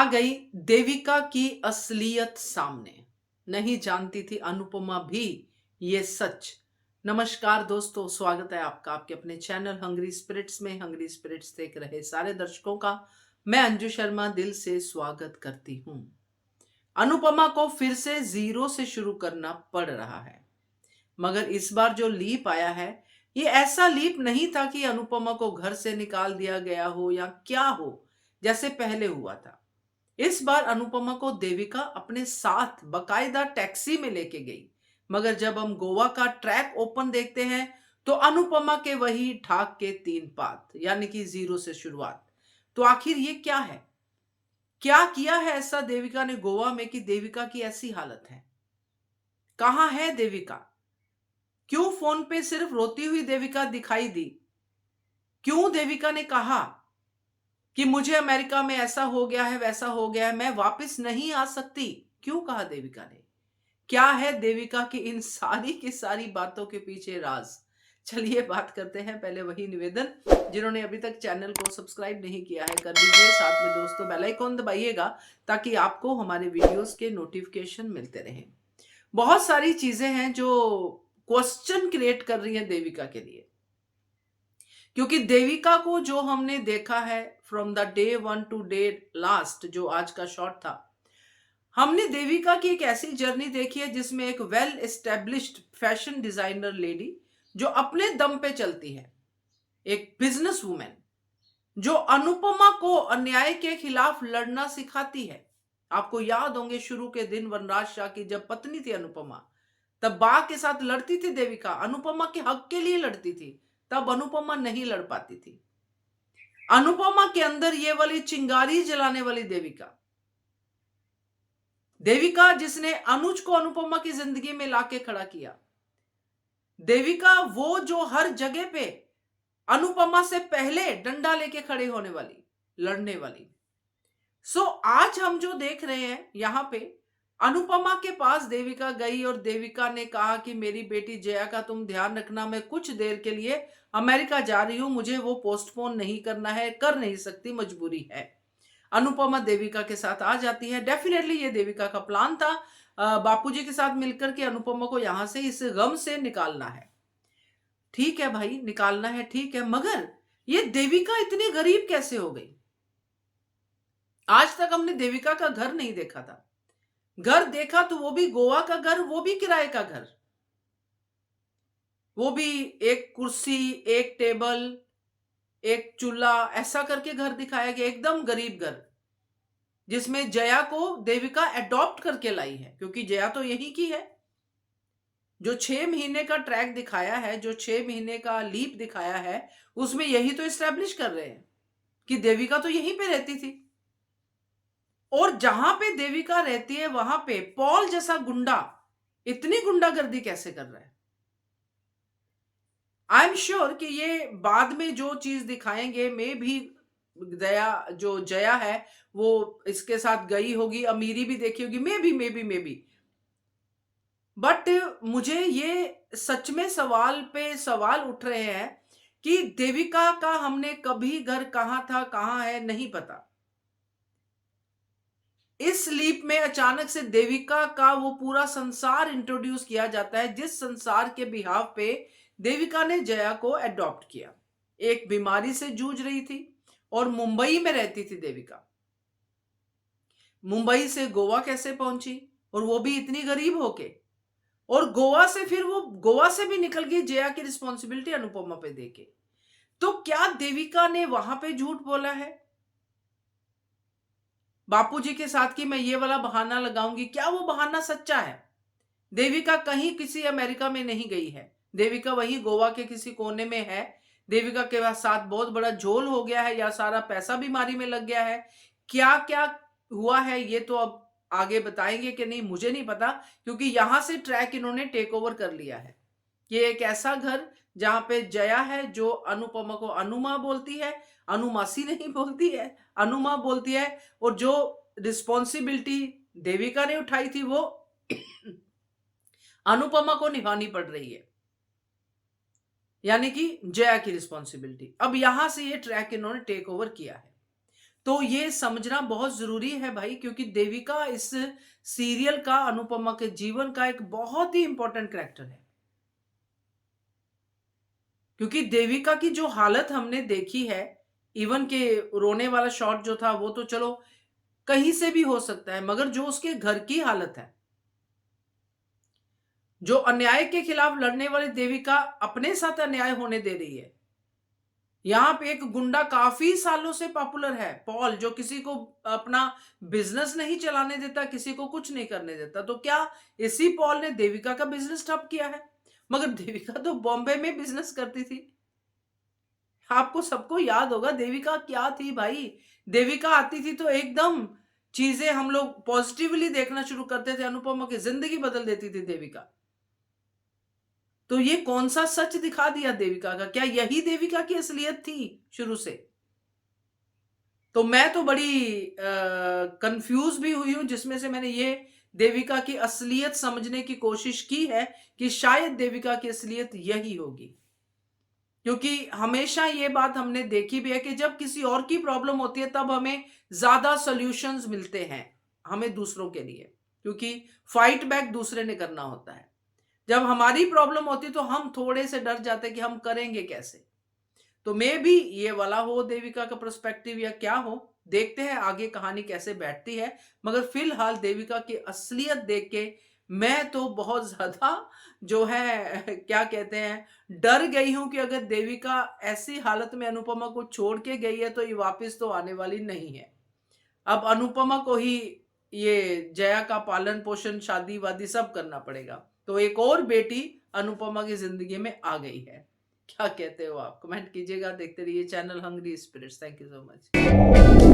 गई देविका की असलियत सामने। नहीं जानती थी अनुपमा भी ये सच। नमस्कार दोस्तों, स्वागत है आपका आपके अपने चैनल हंग्री स्पिरिट्स में। हंग्री स्पिरिट्स देख रहे सारे दर्शकों का मैं अंजू शर्मा दिल से स्वागत करती हूँ। अनुपमा को फिर से जीरो से शुरू करना पड़ रहा है, मगर इस बार जो लीप आया है ये ऐसा लीप नहीं था कि अनुपमा को घर से निकाल दिया गया हो या क्या हो जैसे पहले हुआ था। इस बार अनुपमा को देविका अपने साथ बकायदा टैक्सी में लेके गई, मगर जब हम गोवा का ट्रैक ओपन देखते हैं तो अनुपमा के वही ढाक के तीन पात, यानी कि जीरो से शुरुआत। तो आखिर ये क्या है? क्या किया है ऐसा देविका ने गोवा में कि देविका की ऐसी हालत है? कहां है देविका? क्यों फोन पे सिर्फ रोती हुई देविका दिखाई दी? क्यों देविका ने कहा कि मुझे अमेरिका में ऐसा हो गया है, वैसा हो गया है, मैं वापस नहीं आ सकती? क्यों कहा देविका ने? क्या है देविका की इन सारी की सारी बातों के पीछे राज? चलिए बात करते हैं। पहले वही निवेदन, जिन्होंने अभी तक चैनल को सब्सक्राइब नहीं किया है कर दीजिए, साथ में दोस्तों बेल आइकॉन दबाइएगा ताकि आपको हमारे वीडियोस के नोटिफिकेशन मिलते रहें। बहुत सारी चीजें हैं जो क्वेश्चन क्रिएट कर रही हैं देविका के लिए, क्योंकि देविका को जो हमने देखा है from the day one two day last, जो आज का शॉट था, हमने देविका की एक ऐसी जर्नी देखी है जिसमें एक well established fashion designer lady जो अपने दम पे चलती है, एक बिजनेस वुमेन जो अनुपमा को अन्याय के खिलाफ लड़ना सिखाती है। आपको याद होंगे शुरू के दिन वनराज शाह की जब पत्नी थी अनुपमा, तब बा के साथ लड़ती थी देविका, अनुपमा के हक के लिए लड़ती थी। तब अनुपमा नहीं लड़ पाती थी। अनुपमा के अंदर ये वाली चिंगारी जलाने वाली देविका, देविका जिसने अनुज को अनुपमा की जिंदगी में लाके खड़ा किया, देविका वो जो हर जगह पे अनुपमा से पहले डंडा लेके खड़े होने वाली, लड़ने वाली। आज हम जो देख रहे हैं यहां पे, अनुपमा के पास देविका गई और देविका ने कहा कि मेरी बेटी जया का तुम ध्यान रखना, मैं कुछ देर के लिए अमेरिका जा रही हूं, मुझे वो पोस्टपोन नहीं करना है, कर नहीं सकती, मजबूरी है। अनुपमा देविका के साथ आ जाती है। डेफिनेटली ये देविका का प्लान था, बापूजी के साथ मिलकर के अनुपमा को यहां से, इस गम से निकालना है। ठीक है भाई, निकालना है, ठीक है, मगर ये देविका इतनी गरीब कैसे हो गई? आज तक हमने देविका का घर नहीं देखा था। घर देखा तो वो भी गोवा का घर, वो भी किराए का घर, वो भी एक कुर्सी, एक टेबल, एक चूल्हा, ऐसा करके घर दिखाया गया, एकदम गरीब घर, जिसमें जया को देविका एडॉप्ट करके लाई है, क्योंकि जया तो यही की है। जो 6 महीने का ट्रैक दिखाया है, जो 6 महीने का लीप दिखाया है, उसमें यही तो एस्टेब्लिश कर रहे हैं कि देविका तो यहीं पे रहती थी। और जहां पे देविका रहती है वहां पे पॉल जैसा गुंडा इतनी गुंडागर्दी कैसे कर रहा है? आई एम श्योर कि ये बाद में जो चीज दिखाएंगे, में भी दया जो जया है वो इसके साथ गई होगी, अमीरी भी देखी होगी, मे बी। बट मुझे ये सच में सवाल पे सवाल उठ रहे हैं कि देविका का हमने कभी घर कहां था, कहां है, नहीं पता। इस लीप में अचानक से देविका का वो पूरा संसार इंट्रोड्यूस किया जाता है, जिस संसार के बिहाव पे देविका ने जया को अडॉप्ट किया। एक बीमारी से जूझ रही थी और मुंबई में रहती थी देविका। मुंबई से गोवा कैसे पहुंची, और वो भी इतनी गरीब होके, और गोवा से फिर वो गोवा से भी निकल गई जया की रिस्पॉन्सिबिलिटी अनुपमा पे देके। तो क्या देविका ने वहां पे झूठ बोला है बापूजी के साथ कि मैं ये वाला बहाना लगाऊंगी? क्या वो बहाना सच्चा है? देविका कहीं किसी अमेरिका में नहीं गई है, देविका वहीं गोवा के किसी कोने में है। देविका के साथ बहुत बड़ा झोल हो गया है या सारा पैसा बीमारी में लग गया है, क्या क्या हुआ है ये तो अब आगे बताएंगे कि नहीं, मुझे नहीं पता, क्योंकि यहां से ट्रैक इन्होंने टेक ओवर कर लिया है। ये एक ऐसा घर जहां पे जया है जो अनुपमा को अनुमा बोलती है, अनुमासी नहीं बोलती है, अनुमा बोलती है, और जो रिस्पॉन्सिबिलिटी देविका ने उठाई थी वो अनुपमा को निभानी पड़ रही है, यानी कि जया की रिस्पॉन्सिबिलिटी। अब यहां से ये ट्रैक इन्होंने टेक ओवर किया है। तो ये समझना बहुत जरूरी है भाई, क्योंकि देविका इस सीरियल का, अनुपमा के जीवन का एक बहुत ही इंपॉर्टेंट कैरेक्टर है। क्योंकि देविका की जो हालत हमने देखी है, इवन के रोने वाला शॉट जो था वो तो चलो कहीं से भी हो सकता है, मगर जो उसके घर की हालत है, जो अन्याय के खिलाफ लड़ने वाली देविका अपने साथ अन्याय होने दे रही है। यहां पे एक गुंडा काफी सालों से पॉपुलर है, पॉल, जो किसी को अपना बिजनेस नहीं चलाने देता, किसी को कुछ नहीं करने देता। तो क्या इसी पॉल ने देविका का बिजनेस ठप किया है? मगर देविका तो बॉम्बे में बिजनेस करती थी। आपको सबको याद होगा देविका क्या थी भाई। देविका आती थी तो एकदम चीजें हम लोग पॉजिटिवली देखना शुरू करते थे, अनुपमा की जिंदगी बदल देती थी देविका। तो ये कौन सा सच दिखा दिया देविका का? क्या यही देविका की असलियत थी शुरू से? तो मैं तो बड़ी कंफ्यूज भी हुई हूं, जिसमें से मैंने ये देविका की असलियत समझने की कोशिश की है कि शायद देविका की असलियत यही होगी। क्योंकि हमेशा ये बात हमने देखी भी है कि जब किसी और की प्रॉब्लम होती है तब हमें ज्यादा सॉल्यूशंस मिलते हैं हमें दूसरों के लिए, क्योंकि फाइट बैक दूसरे ने करना होता है। जब हमारी प्रॉब्लम होती है तो हम थोड़े से डर जाते हैं कि हम करेंगे कैसे। तो मे भी ये वाला हो देविका का पर्सपेक्टिव या क्या हो, देखते हैं आगे कहानी कैसे बैठती है। मगर फिलहाल देविका की असलियत देख के मैं तो बहुत ज्यादा जो है क्या कहते हैं, डर गई हूं कि अगर देविका ऐसी हालत में अनुपमा को छोड़ के गई है तो ये वापस तो आने वाली नहीं है। अब अनुपमा को ही ये जया का पालन पोषण, शादी वादी सब करना पड़ेगा। तो एक और बेटी अनुपमा की जिंदगी में आ गई है। क्या कहते हो आप? कमेंट कीजिएगा। देखते रहिए channel Hungry Spirits. Thank you so much.